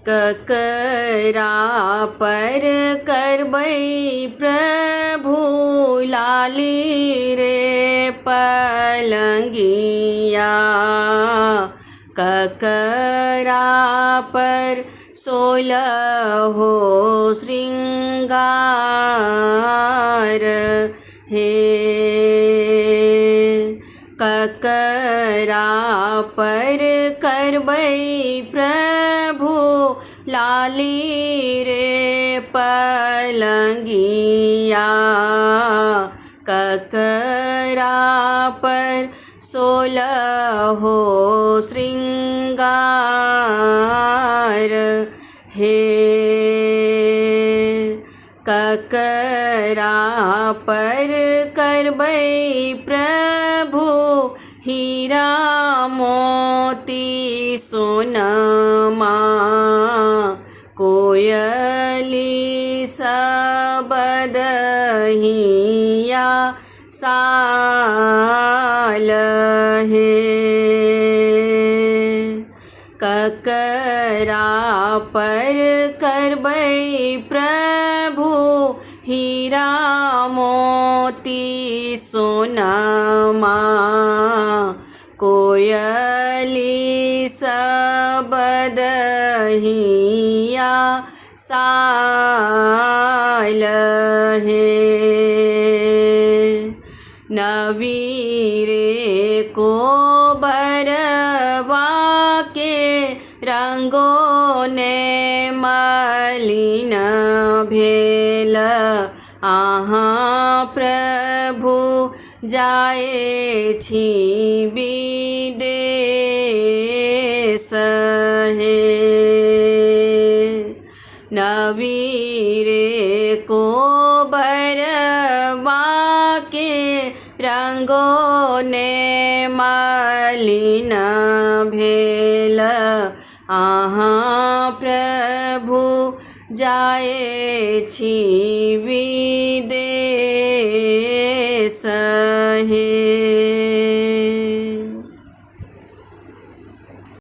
ककरा पर करबै प्रभु लाली रे पलंगिया। ककरा पर सोलहो श्रृंगार हे। ककरा पर करबै प्रभु लाली रे पलंगिया। ककरा पर सोलहो श्रृंगार हे। ककरा पर करबै प्रभु हीरा मोती सोनमा। कोयली सबद हिया साल हे। ककरा पर करबै प्रभु हीरा मोती सोनमा। कोयली सबद हिया साल हे। नवीरे को बरवा के रंगों ने मलिन भेल। आहा प्रभु जाए छी विदेश हे। नवीरे को बरवा के रंगों ने मलिन भेल। आहा प्रभु जाए छी विदेश हे।